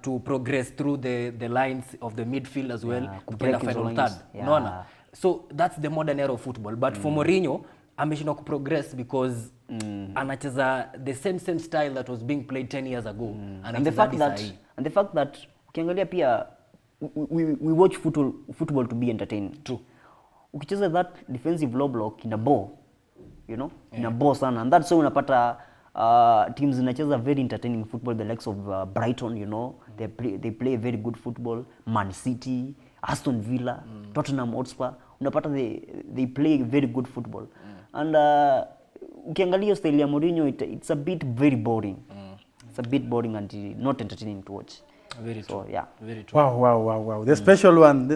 to progress through the lines of the midfield as well, to get a final third. Unaona? So that's the modern era of football. But for Mourinho, ameshindwa kuprogress because anacheza the same style that was being played 10 years ago. And the fact that ukiangalia pia we watch football to be entertaining. True. Ukicheza that defensive low block in a ball, you know, in a ball sana, and that's why unapata teams zinacheza very entertaining football, the likes of Brighton, you know, they play very good football. Man City, Aston Villa, Tottenham Hotspur, unapata they play very good football. And ukiangalia style ya Mourinho, it's a bit very boring. It's a bit boring and not entertaining to watch. Very true. So, yeah. Very true. Wow. The special one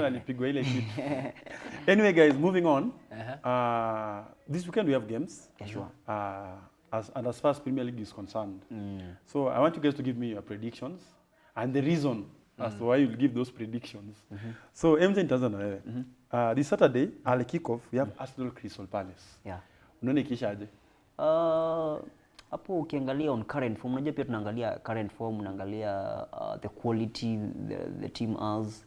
alipigwa ile kitu. Anyway guys, moving on. This weekend we have games. Yeah, sure. As far as Premier League is concerned. So I want you guys to give me your predictions and the reason as to why you'll give those predictions. So MJ nitaanza na wewe. This Saturday, early kickoff, we have Arsenal Crystal Palace. Yeah. Unaona ikisha aje? Hapo ukiangalia on current form, unajua pia tunaangalia current form, unaangalia the quality the team has.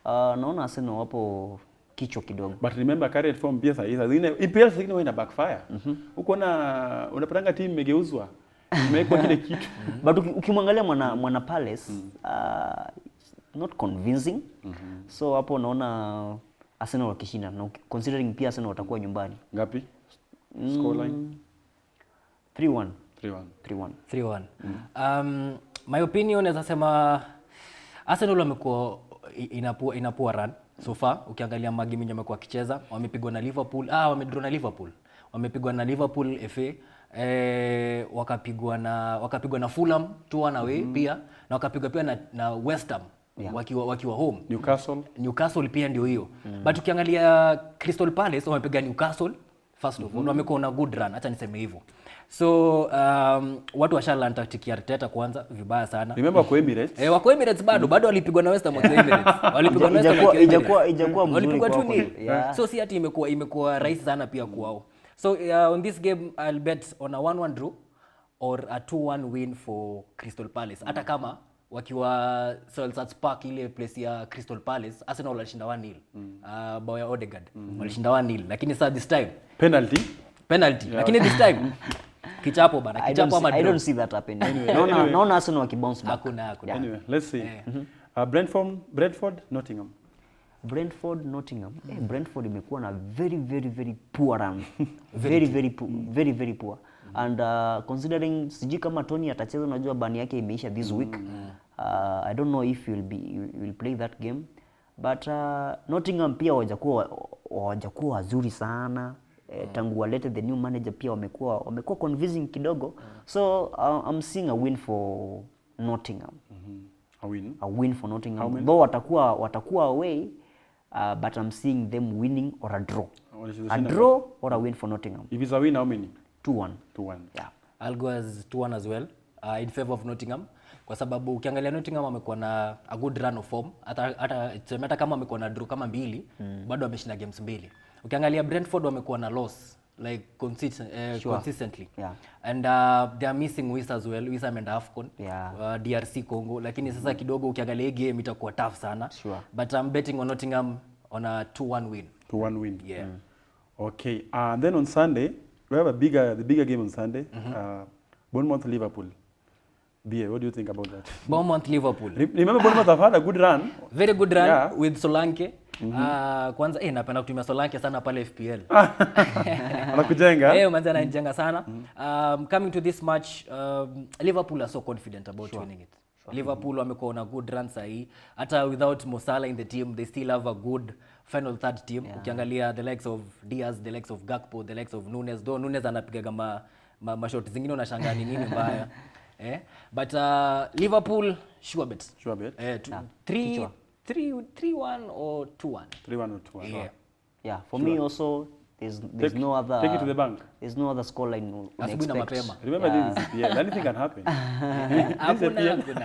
Naona Arsenal hapo kichwa kidogo. But remember current form pia sasa zingine EPL zingine ina backfire. Uko na unapatanga team imegeuzwa. Imewekwa kile kitu. But ukimwangalia mwana Palace not convincing. So hapo naona Arsenal wakishinda, na considering pia Arsenal watakuwa nyumbani. Ngapi? Scoreline 3-1. 3-1. My opinion is asema Arsenal wamekuwa inapua run so far. Ukiangalia magame yenye wamekuwa kicheza, wamepigwa na Liverpool, wamedraw na Liverpool. Wamepigwa na Liverpool FA, wakapigwa na Fulham 2-1 away pia, na wakapigwa pia na West Ham wakiwa home. Newcastle pia ndio hiyo. But ukiangalia Crystal Palace wamepiga Newcastle first of all, wamekuwa na good run, acha niseme hivyo. So watu washala tactic ya Arteta kwanza vibaya sana. Remember kwa Emirates? Wako Emirates bado walipigwa na West Ham kwa Emirates. Walipigwa na West Ham. Ijakuwa mzuri kwa. So si ati imekuwa rahisi sana pia kwao. So on this game I'll bet on a 1-1 draw or a 2-1 win for Crystal Palace. Hata kama wakiwa Selhurst Park ile place ya Crystal Palace, Arsenal walishinda 1-0. Bao ya Odegaard walishinda 1-0, lakini sasa this time penalty. Lakini this time kichapo bana, kichapo ama draw. I don't see that happening. Anyway, naona Arsenal wakibounce back. Hakuna. Anyway, let's see. Brentford, Nottingham. Brentford imekuwa na very poor run. very poor. And considering siji kama Tony atacheza, unajua bani yake imeisha this week. I don't know if will play that game. But Nottingham pia hawajakuwa wazuri sana. Tangu walete the new manager pia wamekuwa convincing kidogo. So I'm seeing a win for Nottingham. A win for Nottingham. Though watakuwa away, but I'm seeing them winning or a draw. A draw or a win for Nottingham. If it's a win, how many? 2-1. Yeah. I'll go as 2-1 as well, in favor of Nottingham. Kwa sababu ukiangalia Nottingham wamekuwa na a good run of form. Hata kama wamekuwa na draw kama 2, bado wameshinda games 2. Ukiangalia Brentford wamekuwa na loss like consistently. Yeah. And they are missing Wisa as well. Wisa ameenda AFCON, DRC Congo, lakini sasa kidogo ukiangalia game itakuwa tough sana. Sure. But I'm betting on Nottingham on a 2-1 win. 2-1 win. Yeah. Okay. And then on Sunday, we have the bigger game on Sunday. Bournemouth Liverpool. BA, what do you think about that? Bournemouth Liverpool. Remember Bournemouth have had a good run. Very good run with Solanke. Kwanza napenda kutumia Solanke sana pale FPL. Anakujenga. Manzi anajenga sana. Coming to this match, Liverpool are so confident about winning it. Liverpool wamekuwa na good run sahi. Hata without Mo Salah in the team, they still have a good final third team. Ukiangalia the likes of Diaz, the likes of Gakpo, the likes of Nunes. Though Nunes anapiga kama mashot zingine unashangaa nini mbaya. But Liverpool sure bet. 3-1 or 2-1. 3-1 or 2-1. Yeah, for me also there's no other. Take it to the bank. There's no other scoreline to expect. Remember this is PL. Anything can happen.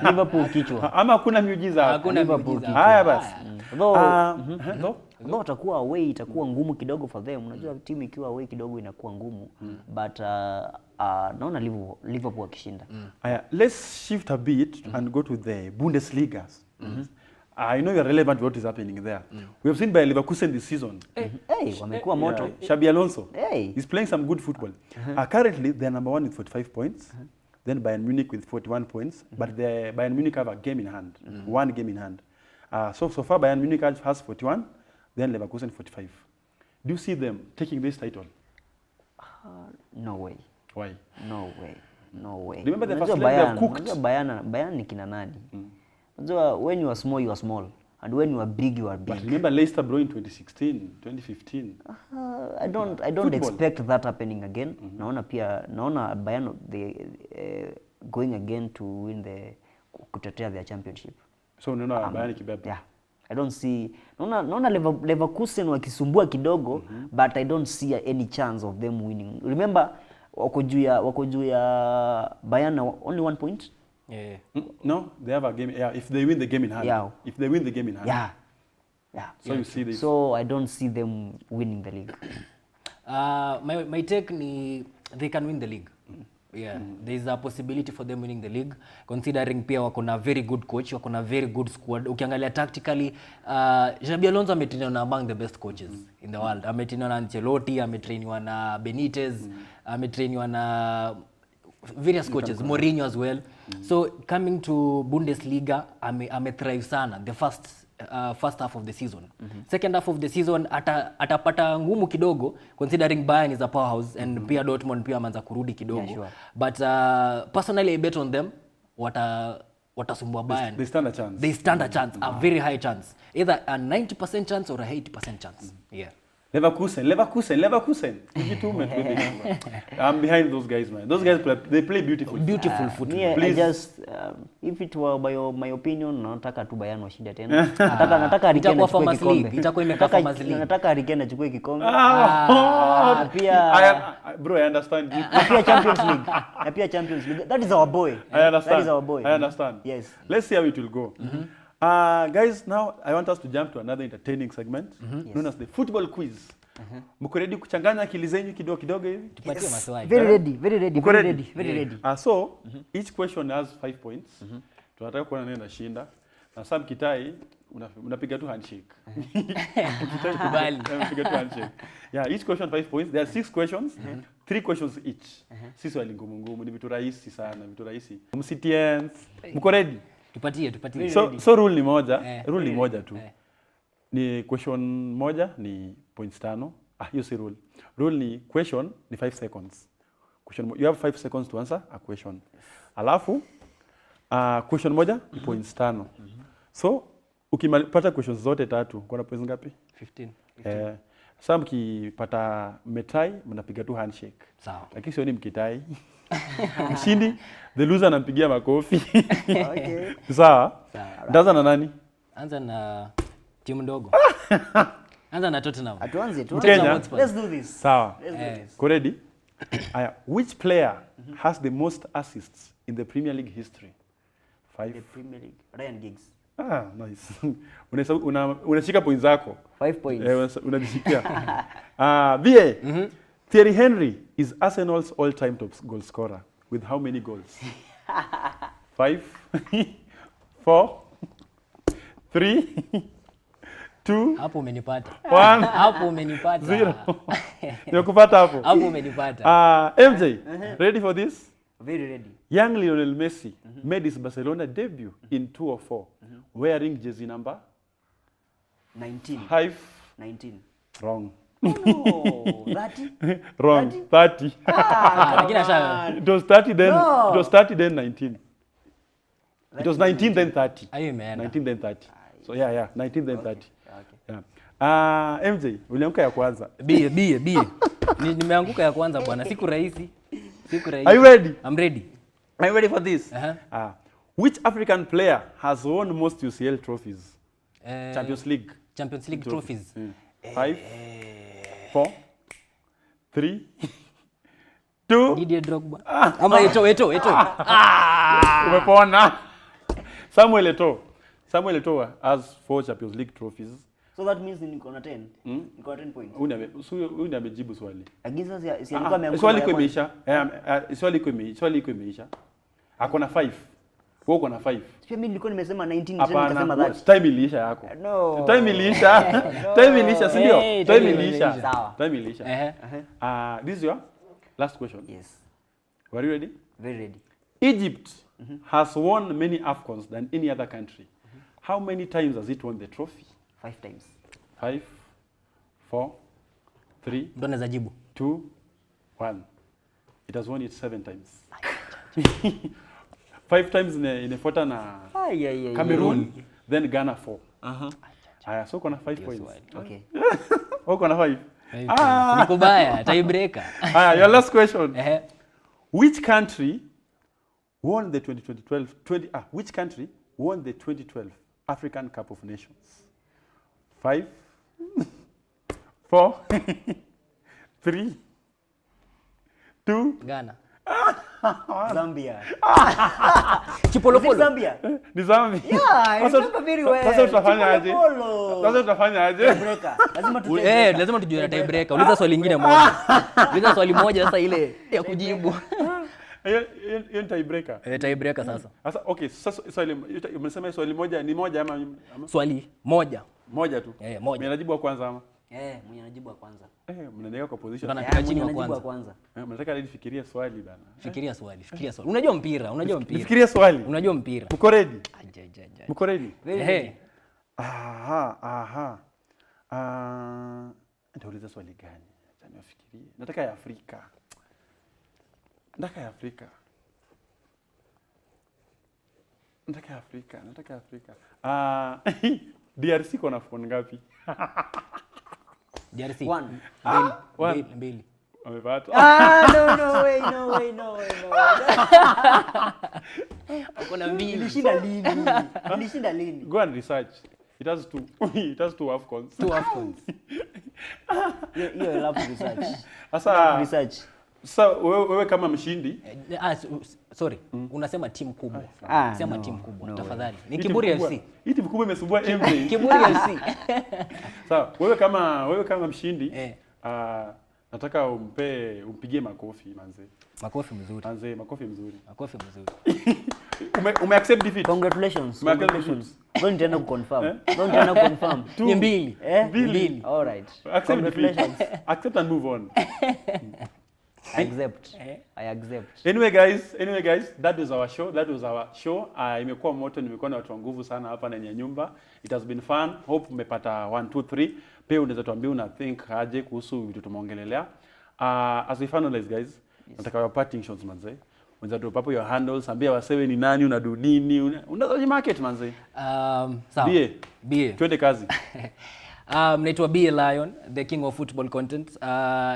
Liverpool kichwa. Ama hakuna miujiza. Liverpool kichwa. Haya basi. Though itakuwa away itakuwa ngumu kidogo for them. Unajua timu ikiwa away kidogo inakuwa ngumu. But naona Liverpool akishinda. Let's shift a bit and go to the Bundesliga. I know you're relevant to what is happening there. We have seen by Leverkusen this season. Wamekuwa moto. Xabi Alonso. He's playing some good football. Currently, they're number 1 with 45 points. Then Bayern Munich with 41 points. But the Bayern Munich have a game in hand. One game in hand. So far, Bayern Munich has 41. Then Leverkusen 45. Do you see them taking this title? No way. Why? No way. Remember the first leg they have cooked. Bayern ni kina nani? When you are small, you are small. And when you are big, you are big. But remember Leicester bro in 2016, 2015. I don't expect that happening again. Naona Bayern they going again to win kutetea their championship. So unaona Bayern kibeba. Yeah. I don't see naona Leverkusen wakisumbua kidogo, but I don't see any chance of them winning. Remember wako juu ya Bayern only 1 point. No, they have a game. Yeah, if they win the game in hand. Yeah. If they win the game in hand. Yeah. So you see this. So I don't see them winning the league. My take ni they can win the league. There is a possibility for them winning the league, considering pia wako na very good coach, wako na very good squad. Ukiangalia tactically, Xabi Alonso ametrainiwa na among the best coaches in the world. Ametrainiwa na Ancelotti, ametrainiwa na Benitez, ametrainiwa na various coaches, Mourinho as well. So coming to Bundesliga, thrive sana the first half of the season. Second half of the season atapata ngumu kidogo, considering Bayern is a powerhouse and pia Dortmund pia ameanza kurudi kidogo. Yeah, sure. But personally I bet on them watasumbua Bayern. They stand a chance. They stand a chance, a very high chance. Either a 90% chance or a 80% chance. Yeah. Leverkusen. I'm behind those guys, man. Those guys they play beautiful football. I just if it were by my opinion, nataka tu Bayern washinde tena. Nataka Harikane achukue kikombe. Itakuwa imekaa Farmers League. Nataka Harikane achukue kikombe. Pia bro, I understand. Pia Champions League. That is our boy. I understand. That is our boy. I understand. Yes. Let's see how it will go. Guys, now I want us to jump to another entertaining segment known as the football quiz. Mko ready kuchanganya akili zenyu kidogo hivi? Tupatie maswali. Very ready. So, each question has 5 points. Tunataka kuona nani anashinda. Na Sam Kitai unapiga tu handshake. Kubali. Unapiga tu handshake. Yeah, each question 5 points. There are 6 questions. 3 questions each. Si swali ngumu, ni vitu rahisi sana, vitu rahisi. Msitiens. Mko ready? Tupatie. So rule ni moja, rule ni moja tu. Ni question moja ni points 5. Hiyo si rule. Rule ni question ni 5 seconds. You have 5 seconds to answer a question. Alafu question moja ni points 5. So ukipata questions zote 3, kuna points ngapi? 15. Sasa mkipata metry mnapiga tu handshake. Sawa. Lakini sioni mkitai. Mshindi, the loser anampigia makofi. Okay. Sawa? Ndaanza na nani? Anza na timu ndogo. Anza na Tottenham. Atuanze. Kenya. Let's do this. Sawa. Let's do this. Ready? Which player has the most assists in the Premier League history? 5. The Premier League. Ryan Giggs. Nice. Unashika points zako. 5 points. Unajishikia. BA. Thierry Henry is Arsenal's all-time top goal scorer with how many goals? 5, 4, 3, 2, Hapo umenipata. 1. Hapo umenipata. 0. Nimekupata hapo. Hapo umenipata. MJ, ready for this? Very ready. Young Lionel Messi made his Barcelona debut in 2004, wearing jersey number 19. 5. 19. Wrong. No, 30. Wrong. 30. Lakini asha It was 30 then. No. It was 30 then 19. It was 19 then 30. ayo imeenda. 19 then 30. So yeah, 19 then 30. Okay. Yeah. MJ, uliamka ya kwanza. Bie. Nimeanguka ya kwanza bwana. Siku rahisi. Are you ready? I'm ready. Are you ready for this? Which African player has won most UCL trophies? Champions League trophies. 5, 4, 3, 2. Didier Drogba. Ama Eto. Umepona. Samuel Eto'o has 4 Champions League trophies. So that means niko na 10. Niko na 10 points. Huyu amejibu swali. Agiza si alikuwa ameanguka. Swali iko imeisha. Swali iko imeisha. Ako na 5. Wewe uko na 5. Sio mimi nilikuwa nimesema 19 tena nikasema that. Time iliisha yako. No. Time iliisha, si ndio? Time iliisha. Sawa. Time iliisha. This is your last question. Yes. Are you ready? Very ready. Egypt has won many AFCONs than any other country. How many times has it won the trophy? 5 times. 5, 4, 3, Ndo naweza jibu. 2, 1. It has won it 7 times. 5 times inafuata na Cameroon, then Ghana 4. So kuna 5 points. Okay. Uko na 5. Niko baya, tiebreaker. Your last question. Which country won the 2012 African Cup of Nations? 5, 4, 3, 2. Ghana. Zambia. Chipolopolo. Zambia. Ni Zambia. Yeah, I remember very well. Sasa tutafanya aje? Tiebreaker. Lazima tu Lazima tujue na tiebreaker. Uliza swali lingine moja. Uliza swali moja sasa ile ya kujibu. Hiyo tiebreaker. Tiebreaker sasa. Sasa okay, sasa swali umesema swali moja ni moja ama swali moja. Moja tu. Moja. Mimi najibu wa kwanza ama? Mwenye anajibu wa kwanza. Mnaniweka kwa position. Tunapika chini wa kwanza. Mnataka hadi fikiria swali bana. Fikiria swali. Unajua mpira. Fikiria swali. Unajua mpira. Mko ready? Ajaja. Mko ready? Aha. Nitauliza swali gani? Acha nifikirie. Nataka ya Afrika. Nataka Afrika. DRC kuna phone ngapi? DRC. One. Mbili. Wamepata. No way. Kuna mbili. Ilishinda lini? Go and research. It has two AFCONs. Two AFCONs. Hiyo elabu research. Sasa Research. wewe kama mshindi, Sorry, unasema timu kubwa. Sema no, timu kubwa no tafadhali. Ni Kiburi FC. Hii timu kubwa imesumbua MJ. Kiburi FC. Sawa, wewe kama mshindi, nataka umpigie makofi manze. Makofi mzuri. Manze, makofi mzuri. Makofi mzuri. Ume accept defeat. Congratulations. Don't try to confirm. Ni mbili. Mbili. All right. Accept defeat. Accept and move on. I accept. Anyway guys, that was our show. Imekuwa moto, nimekuwa na watu wa nguvu sana hapa ndani ya nyumba. It has been fun. Hope mmepata 1 2 3. Pia unaweza tuambia una think aje kuhusu vitu tumeongelelea. As we finalize guys, nataka your parting shots manze. Unaweza drop hapo your handles, ambia wasewe ni nani, unadu nini, unaweza market manze. Sawa. BA. Twende kazi. Naitwa BA Lion, the king of football content.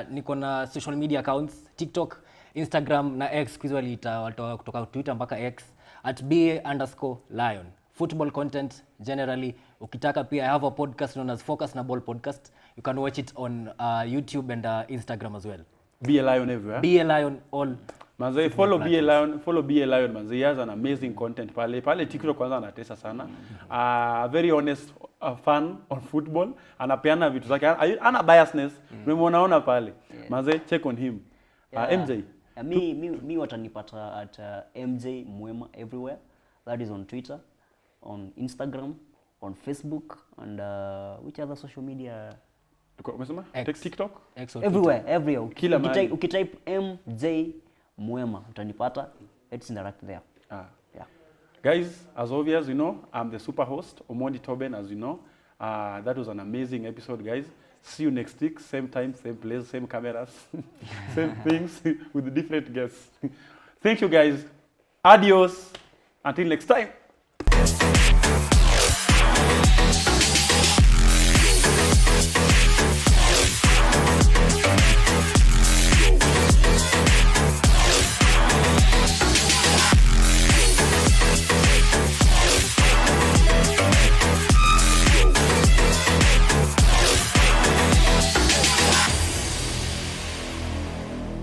Niko na social media accounts, TikTok, Instagram na X, kwa hiyo watu kutoka Twitter mpaka X @BA_Lion. Football content generally. Ukitaka pia I have a podcast known as Focus na Ball Podcast. You can watch it on YouTube and Instagram as well. BA Lion everywhere. BA Lion all. Manze, follow BA Lion manze. He has an amazing content pale TikTok kwanza anatesa sana. Very honest fan on football. Anapeana vitu zake. Ana biasness. Umemuona pale. Manze, check on him. MJ. Me watanipata at MJ Mwema everywhere. That is on Twitter, on Instagram, on Facebook, and which other social media? Umesema? TikTok? Everywhere. Kila mahali. Ukitype MJ Mwema utanipata. Let's interact there. Yeah. Guys, as obvious, you know, I'm the super host, Omondi Toben, as you know. That was an amazing episode, guys. See you next week, same time, same place, same cameras, same things with different guests. Thank you, guys. Adios. Until next time.